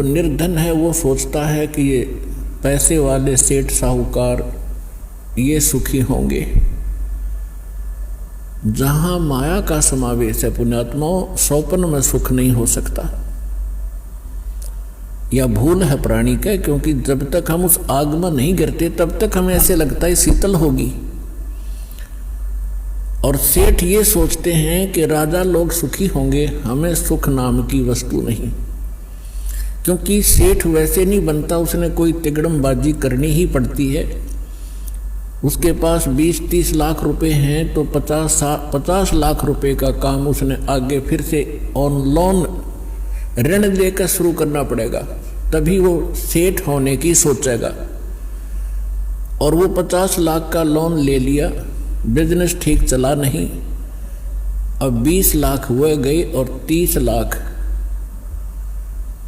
निर्धन है वो सोचता है कि ये पैसे वाले सेठ साहूकार ये सुखी होंगे। जहाँ माया का समावेश है पुण्यात्माओं, स्वप्न में सुख नहीं हो सकता। यह भूल है प्राणी का, क्योंकि जब तक हम उस आग में नहीं गिरते तब तक हमें ऐसे लगता है शीतल होगी। और सेठ ये सोचते हैं कि राजा लोग सुखी होंगे, हमें सुख नाम की वस्तु नहीं। क्योंकि सेठ वैसे नहीं बनता, उसने कोई तिगड़मबाजी करनी ही पड़ती है। उसके पास 20-30 लाख रुपए हैं तो 50 लाख रुपए का काम उसने आगे फिर से ऑन लोन ऋण लेकर शुरू करना पड़ेगा, तभी वो सेठ होने की सोचेगा। और वो 50 लाख का लोन ले लिया, बिजनेस ठीक चला नहीं, अब 20 लाख हुए गए और 30 लाख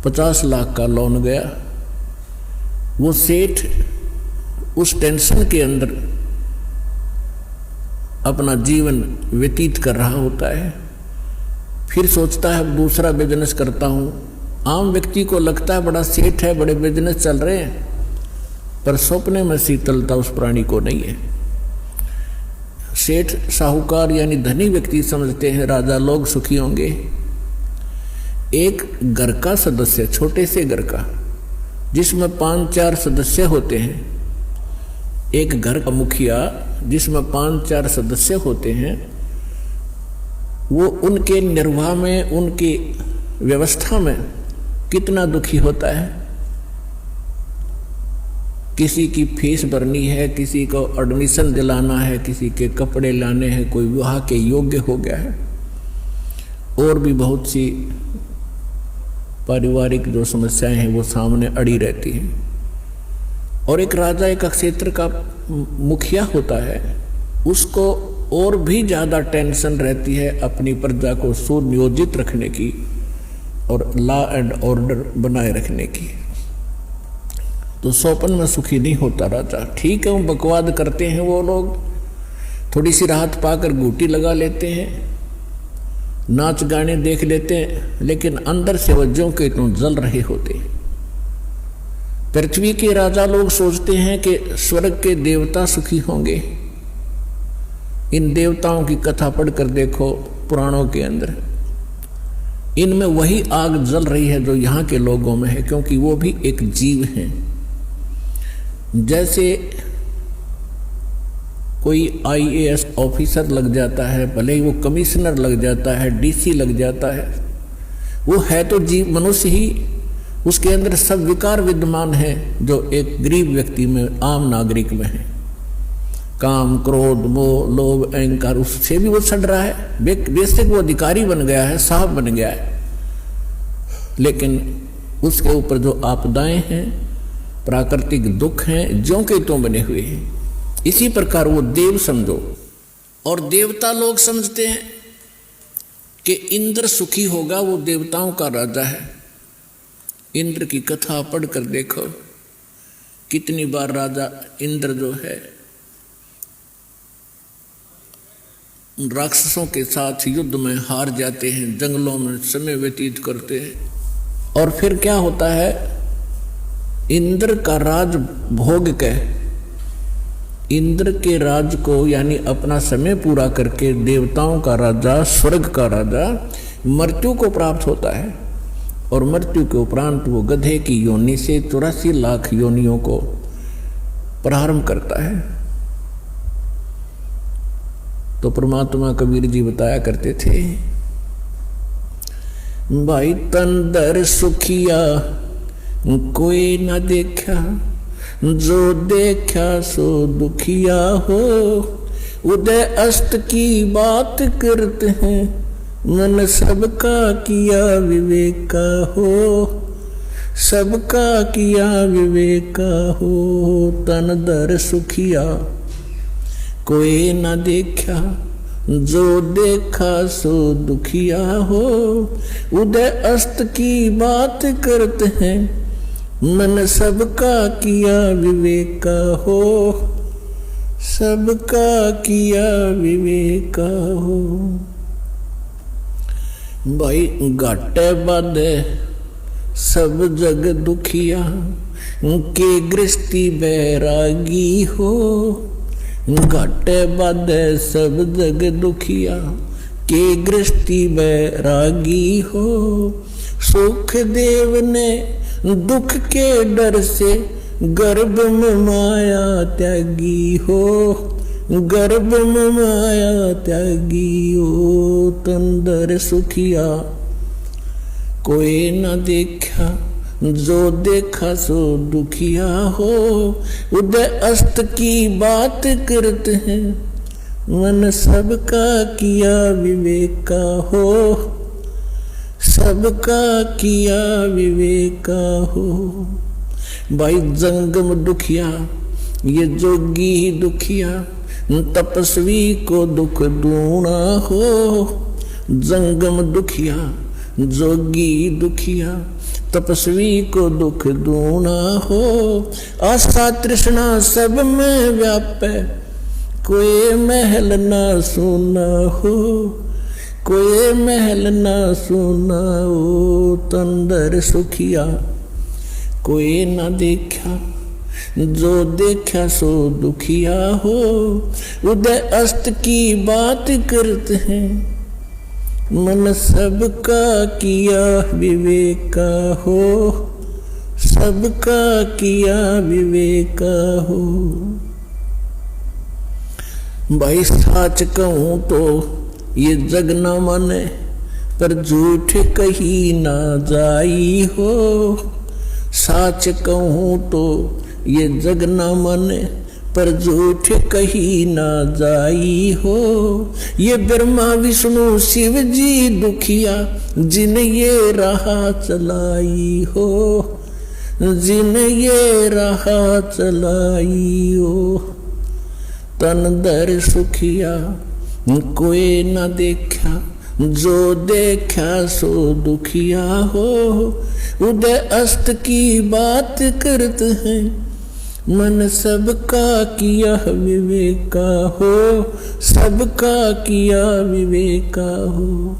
50 लाख का लोन गया। वो सेठ उस टेंशन के अंदर अपना जीवन व्यतीत कर रहा होता है। फिर सोचता है अब दूसरा बिजनेस करता हूँ। आम व्यक्ति को लगता है बड़ा सेठ है, बड़े बिजनेस चल रहे हैं, पर सपने में शीतलता उस प्राणी को नहीं है। सेठ साहूकार यानी धनी व्यक्ति समझते हैं राजा लोग सुखी होंगे। एक घर का सदस्य, छोटे से घर का जिसमें 5-4 सदस्य होते हैं, एक घर का मुखिया जिसमें 5-4 सदस्य होते हैं, वो उनके निर्वाह में, उनकी व्यवस्था में कितना दुखी होता है। किसी की फीस भरनी है, किसी को एडमिशन दिलाना है, किसी के कपड़े लाने हैं, कोई विवाह के योग्य हो गया है, और भी बहुत सी पारिवारिक जो समस्याएं हैं वो सामने अड़ी रहती हैं। और एक राजा एक क्षेत्र का मुखिया होता है, उसको और भी ज़्यादा टेंशन रहती है अपनी प्रजा को सुनियोजित रखने की और लॉ एंड ऑर्डर बनाए रखने की। तो स्वप्न में सुखी नहीं होता राजा। ठीक है, वो बकवाद करते हैं, वो लोग थोड़ी सी राहत पाकर घूटी लगा लेते हैं, नाच गाने देख लेते हैं, लेकिन अंदर से वज्जों के तो जल रहे होते हैं। पृथ्वी के राजा लोग सोचते हैं कि स्वर्ग के देवता सुखी होंगे। इन देवताओं की कथा पढ़कर देखो पुराणों के अंदर, इनमें वही आग जल रही है जो यहाँ के लोगों में है, क्योंकि वो भी एक जीव हैं। जैसे कोई IAS ऑफिसर लग जाता है, भले ही वो कमिश्नर लग जाता है, DC लग जाता है, वो है तो जीव, मनुष्य ही, उसके अंदर सब विकार विद्यमान है जो एक गरीब व्यक्ति में, आम नागरिक में है। काम, क्रोध, मोह, लोभ, अहंकार, उससे भी वो सड़ रहा है। बेशक वो अधिकारी बन गया है, साहब बन गया है, लेकिन उसके ऊपर जो आपदाएं हैं, प्राकृतिक दुख हैं, ज्यों के त्यों बने हुए हैं। इसी प्रकार वो देव समझो। और देवता लोग समझते हैं कि इंद्र सुखी होगा, वो देवताओं का राजा है। इंद्र की कथा पढ़कर देखो, कितनी बार राजा इंद्र जो है राक्षसों के साथ युद्ध में हार जाते हैं, जंगलों में समय व्यतीत करते हैं। और फिर क्या होता है, इंद्र का राज भोग के, इंद्र के राज को यानी अपना समय पूरा करके देवताओं का राजा, स्वर्ग का राजा मृत्यु को प्राप्त होता है। और मृत्यु के उपरांत वो गधे की योनि से 84 लाख योनियों को प्रारंभ करता है। तो परमात्मा कबीर जी बताया करते थे, भाई तंदर सुखिया कोई न देखा, जो देखा सो दुखिया हो। उदय अस्त की बात करते हैं, मन सबका किया विवेका हो, सबका किया विवेका हो। तन दर सुखिया कोई न देखा, जो देखा सो दुखिया हो। उदय अस्त की बात करते हैं, मन सबका किया विवेका हो, सबका किया विवेका हो। भाई घाटे बाधे सब जग दुखिया के गृहस्थी बैरागी हो। घाटे बाधे सब जग दुखिया के गृहस्थी बैरागी हो। सुख देव ने दुख के डर से गर्भ में माया त्यागी हो। गर्भ में माया त्यागी हो। तंदर सुखिया कोई न देखा, जो देखा सो दुखिया हो। उदय अस्त की बात करते हैं, मन सबका किया विवेका हो। सबका किया विवेका हो। भाई जंगम दुखिया ये जोगी ही दुखिया, तपस्वी को दुख दूना हो। जंगम दुखिया जोगी दुखिया, तपस्वी को दुख दूना हो। आशा तृष्णा सब में व्यापे, कोई महल ना सुना हो। कोई महल ना सुना हो। तंदर सुखिया कोई ना देखा, जो देखा सो दुखिया हो। उदय अस्त की बात करते हैं, मन सबका किया विवेका हो। सबका किया विवेका हो। भाई सच कहूं तो ये जग न माने, पर झूठ कही ना जाई हो। सच कहूं तो ये जग न माने, पर झूठ कही ना जाई हो। ये ब्रह्मा विष्णु शिव जी दुखिया, जिन ये राह चलाई हो। जिन ये राह चलाई हो। तन दर सुखिया कोई न देखा, जो देखा सो दुखिया हो। उदय अस्त की बात करते हैं, मन सबका किया विवेका हो। सबका किया विवेका हो।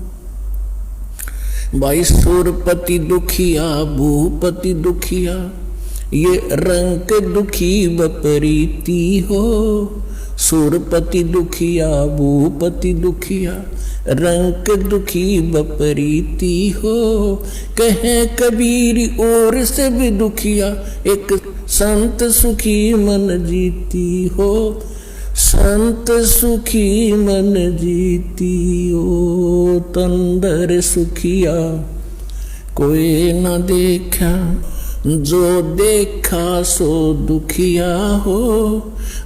भाई सुरपति दुखिया भूपति दुखिया, ये रंग दुखी बपरीती हो। सुरपति दुखिया भूपति दुखिया, रंग दुखी बपरीती हो। कहे कबीर और से भी दुखिया, एक संत सुखी मन जीती हो। संत सुखी मन जीती हो। तंदर सुखिया कोई न देखा, जो देखा सो दुखिया हो।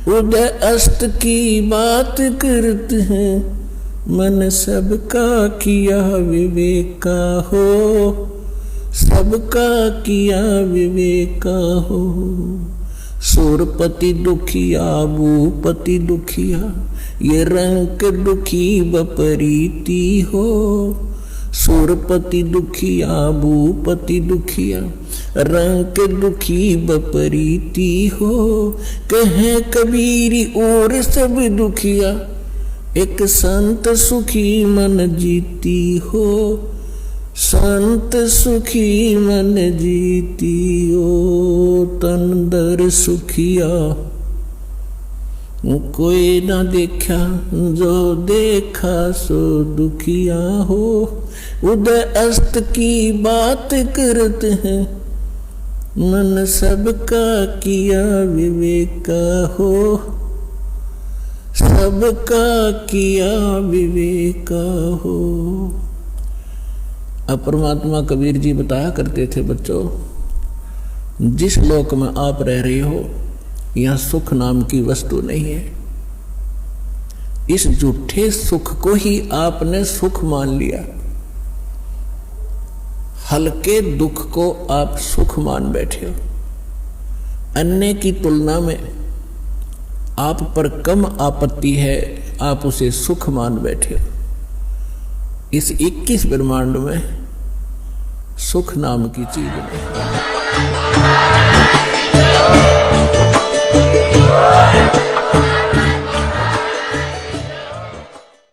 उदय अस्त की बात करते हैं, मन सबका किया विवेका हो। सबका किया विवेका हो। सुरपति दुखिया भूपति दुखिया, ये रंग दुखी बपरीती हो। सुरपति दुखिया भूपति दुखिया, रंग दुखी बपरीती हो। कहे कबीरी और सब दुखिया, एक संत सुखी मन जीती हो। संत सुखी मन जीती हो। तंदर सुखिया कोई ना देखा, जो देखा सो दुखिया हो। उदय अस्त की बात करते हैं, मन सबका किया विवेका हो। सबका किया विवेका हो। अब परमात्मा कबीर जी बताया करते थे, बच्चों जिस लोक में आप रह रहे हो, यहां सुख नाम की वस्तु नहीं है। इस झूठे सुख को ही आपने सुख मान लिया। हल्के दुख को आप सुख मान बैठे हो। अन्य की तुलना में आप पर कम आपत्ति है, आप उसे सुख मान बैठे हो। इस 21 ब्रह्मांड में सुख नाम की चीज नहीं।